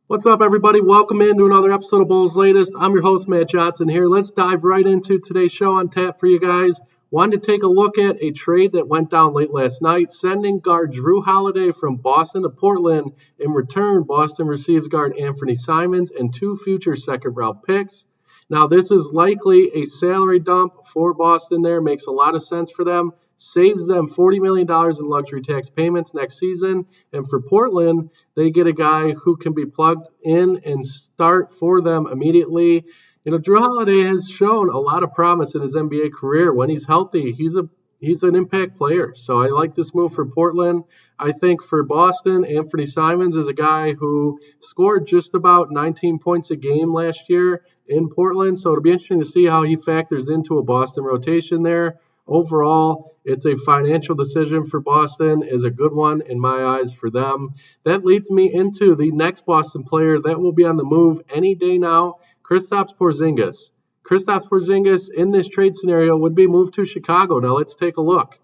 What's up, everybody? Welcome into another episode of Bulls Latest. I'm your host, Matt Johnson here. Let's dive right into today's show on tap for you guys. Wanted to take a look at a trade that went down late last night, sending guard Drew Holiday from Boston to Portland. In return, Boston receives guard Anthony Simons and two future second-round picks. Now, this is likely a salary dump for Boston there. Makes a lot of sense for them. Saves them $40 million in luxury tax payments next season. And for Portland, they get a guy who can be plugged in and start for them immediately. Drew Holiday has shown a lot of promise in his NBA career. When he's healthy, he's an impact player. So I like this move for Portland. I think for Boston, Anthony Simons is a guy who scored just about 19 points a game last year in Portland. So it'll be interesting to see how he factors into a Boston rotation there. Overall, it's a financial decision for Boston, is a good one in my eyes for them. That leads me into the next Boston player that will be on the move any day now, Kristaps Porzingis. Kristaps Porzingis in this trade scenario would be moved to Chicago. Now let's take a look.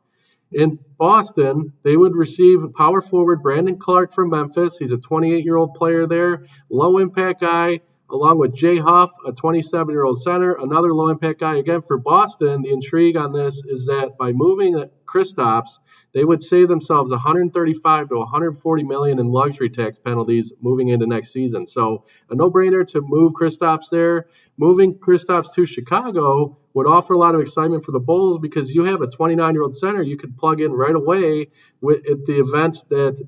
In Boston, they would receive power forward Brandon Clark from Memphis. He's a 28-year-old player there, low-impact guy, along with Jay Huff, a 27-year-old center, another low-impact guy. Again, for Boston, the intrigue on this is that by moving Kristaps, they would save themselves $135 to $140 million in luxury tax penalties moving into next season. So a no-brainer to move Kristaps there. Moving Kristaps to Chicago would offer a lot of excitement for the Bulls because you have a 29-year-old center you could plug in right away at the event that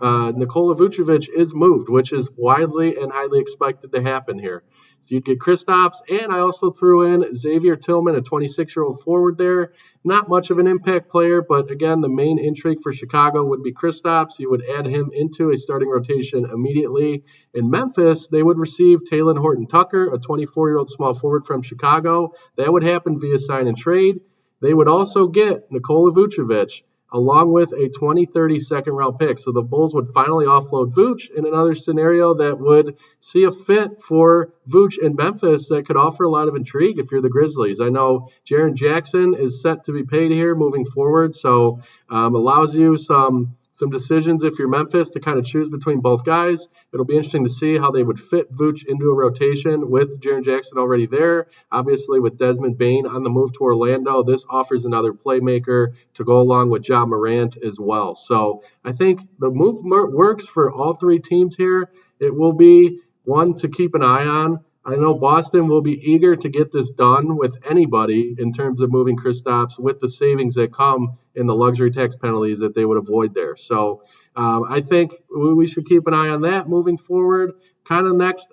Nikola Vucevic is moved, which is widely and highly expected to happen here. So you'd get Kristaps, and I also threw in Xavier Tillman, a 26-year-old forward there. Not much of an impact player, but again, the main intrigue for Chicago would be Kristaps. You would add him into a starting rotation immediately. In Memphis, they would receive Talen Horton-Tucker, a 24-year-old small forward from Chicago. That would happen via sign and trade. They would also get Nikola Vucevic, along with a 2030 second-round pick. So the Bulls would finally offload Vooch in another scenario that would see a fit for Vooch in Memphis that could offer a lot of intrigue if you're the Grizzlies. I know Jaren Jackson is set to be paid here moving forward, so allows you some decisions if you're Memphis to kind of choose between both guys. It'll be interesting to see how they would fit Vooch into a rotation with Jaren Jackson already there. Obviously, with Desmond Bane on the move to Orlando, this offers another playmaker to go along with Ja Morant as well. So I think the move works for all three teams here. It will be one to keep an eye on. I know Boston will be eager to get this done with anybody in terms of moving Kristaps with the savings that come in the luxury tax penalties that they would avoid there. So I think we should keep an eye on that moving forward. Kind of next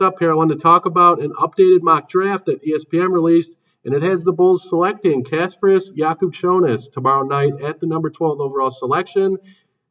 up here, I wanted to talk about an updated mock draft that ESPN released, and it has the Bulls selecting Kasparas Jakucionis tomorrow night at the number 12 overall selection.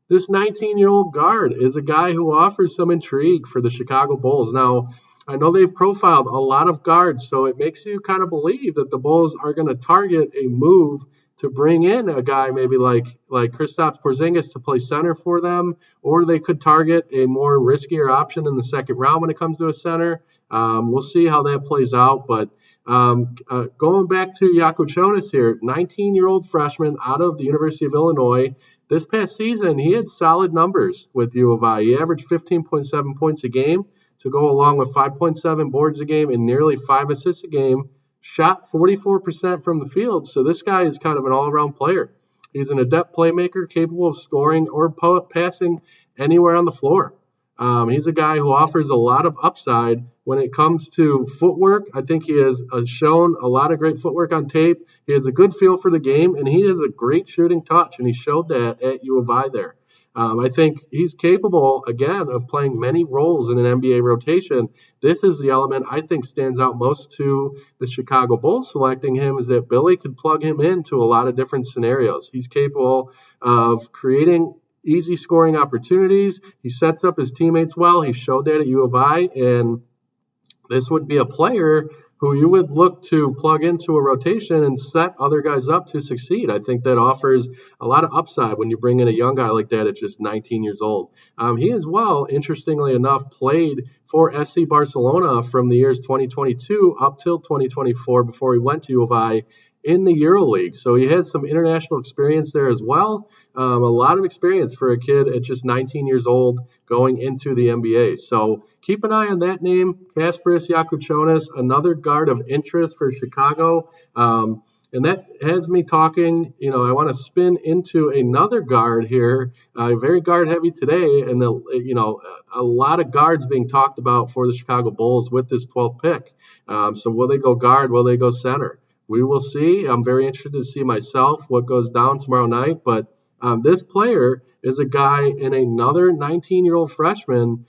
This 19-year-old guard is a guy who offers some intrigue for the Chicago Bulls. Now, I know they've profiled a lot of guards, so it makes you kind of believe that the Bulls are going to target a move to bring in a guy maybe like Kristaps Porzingis to play center for them, or they could target a more riskier option in the second round when it comes to a center. We'll see how that plays out, but going back to Jakucionis here, 19-year-old freshman out of the University of Illinois. This past season, he had solid numbers with U of I. He averaged 15.7 points a game to go along with 5.7 boards a game and nearly 5 assists a game. Shot 44% from the field, so this guy is kind of an all-around player. He's an adept playmaker capable of scoring or passing anywhere on the floor. He's a guy who offers a lot of upside when it comes to footwork. I think he has shown a lot of great footwork on tape. He has a good feel for the game, and he has a great shooting touch, and he showed that at U of I there. I think he's capable, again, of playing many roles in an NBA rotation. This is the element I think stands out most to the Chicago Bulls selecting him, is that Billy could plug him into a lot of different scenarios. He's capable of creating easy scoring opportunities. He sets up his teammates well. He showed that at U of I, and this would be a player who you would look to plug into a rotation and set other guys up to succeed. I think that offers a lot of upside when you bring in a young guy like that at just 19 years old. He as well, interestingly enough, played for FC Barcelona from the years 2022 up till 2024 before he went to U of I in the EuroLeague. So he has some international experience there as well. A lot of experience for a kid at just 19 years old going into the NBA. So keep an eye on that name, Kasparas Jakucionis, another guard of interest for Chicago. And that has me talking, I want to spin into another guard here, very guard heavy today, and a lot of guards being talked about for the Chicago Bulls with this 12th pick. So will they go guard? Will they go center? We will see. I'm very interested to see myself what goes down tomorrow night. But this player is a guy in another 19-year-old freshman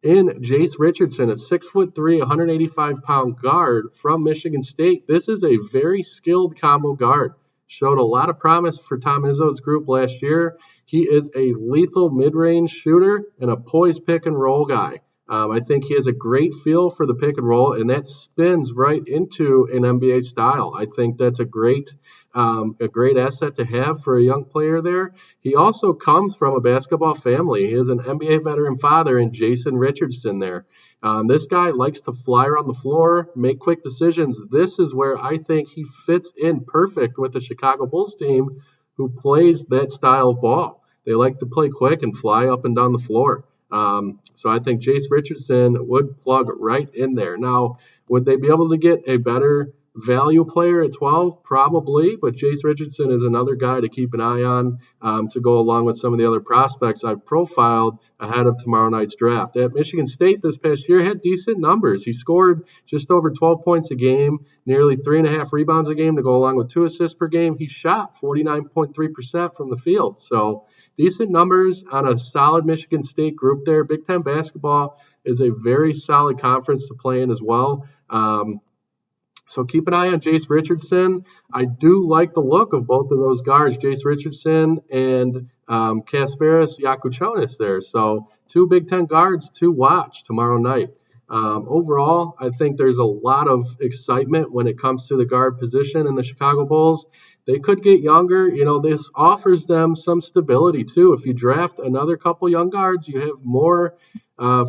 in Jase Richardson, a 6'3", 185-pound guard from Michigan State. This is a very skilled combo guard. Showed a lot of promise for Tom Izzo's group last year. He is a lethal mid-range shooter and a poised pick-and-roll guy. I think he has a great feel for the pick and roll, and that spins right into an NBA style. I think that's a great asset to have for a young player there. He also comes from a basketball family. He has an NBA veteran father in Jase Richardson there. This guy likes to fly around the floor, make quick decisions. This is where I think he fits in perfect with the Chicago Bulls team who plays that style of ball. They like to play quick and fly up and down the floor. So I think Jase Richardson would plug right in there. Now, would they be able to get a better value player at 12? Probably, but Jase Richardson is another guy to keep an eye on to go along with some of the other prospects I've profiled ahead of tomorrow night's draft. At Michigan State this past year, had decent numbers. He scored just over 12 points a game, nearly 3.5 rebounds a game to go along with 2 assists per game. He shot 49.3% from the field. So decent numbers on a solid Michigan State group there. Big Ten basketball is a very solid conference to play in as well. So keep an eye on Jase Richardson. I do like the look of both of those guards, Jase Richardson and Kasparas Jakucionis there. So 2 Big Ten guards to watch tomorrow night. Overall, I think there's a lot of excitement when it comes to the guard position in the Chicago Bulls. They could get younger. This offers them some stability too. If you draft another couple young guards, you have more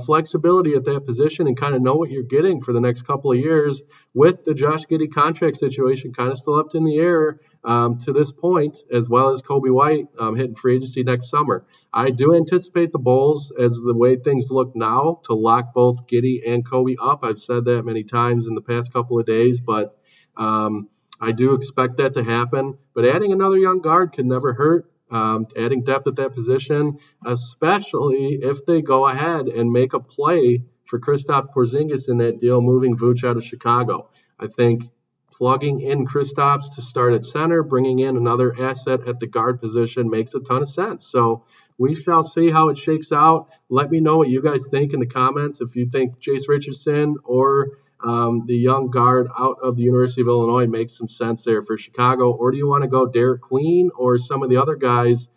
flexibility at that position and kind of know what you're getting for the next couple of years with the Josh Giddey contract situation kind of still up in the air to this point, as well as Kobe White hitting free agency next summer. I do anticipate the Bulls, as the way things look now, to lock both Giddey and Kobe up. I've said that many times in the past couple of days, but I do expect that to happen. But adding another young guard can never hurt. Adding depth at that position, especially if they go ahead and make a play for Kristaps Porzingis in that deal, moving Vooch out of Chicago. I think plugging in Kristaps to start at center, bringing in another asset at the guard position makes a ton of sense. So we shall see how it shakes out. Let me know what you guys think in the comments. If you think Jase Richardson or the young guard out of the University of Illinois makes some sense there for Chicago, or do you want to go Derek Queen or some of the other guys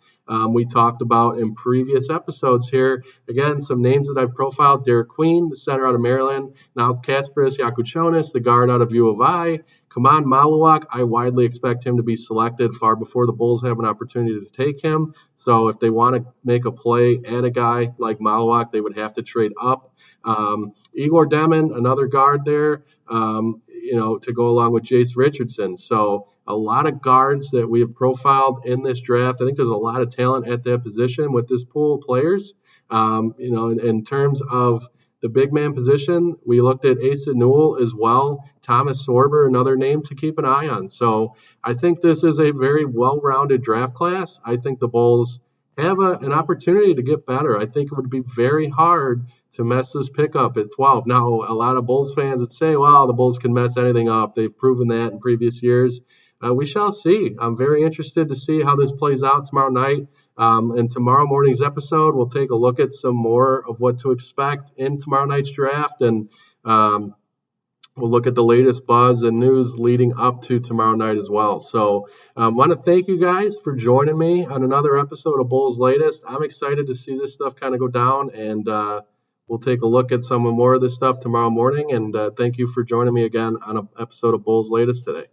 we talked about in previous episodes here? Again, some names that I've profiled: Derek Queen, the center out of Maryland. Now Kasparas Jakucionis, the guard out of U of I. Kaman Maluak, I widely expect him to be selected far before the Bulls have an opportunity to take him. So if they want to make a play at a guy like Maluak, they would have to trade up. Igor Demon, another guard there, to go along with Jase Richardson. So a lot of guards that we have profiled in this draft. I think there's a lot of talent at that position with this pool of players. In terms of the big man position, we looked at Asa Newell as well. Thomas Sorber, another name to keep an eye on. So I think this is a very well-rounded draft class. I think the Bulls have an opportunity to get better. I think it would be very hard to mess this pick up at 12. Now, a lot of Bulls fans would say, well, the Bulls can mess anything up. They've proven that in previous years. We shall see. I'm very interested to see how this plays out tomorrow night. And tomorrow morning's episode, we'll take a look at some more of what to expect in tomorrow night's draft. And we'll look at the latest buzz and news leading up to tomorrow night as well. So I want to thank you guys for joining me on another episode of Bulls Latest. I'm excited to see this stuff kind of go down, and we'll take a look at some more of this stuff tomorrow morning. And thank you for joining me again on an episode of Bulls Latest today.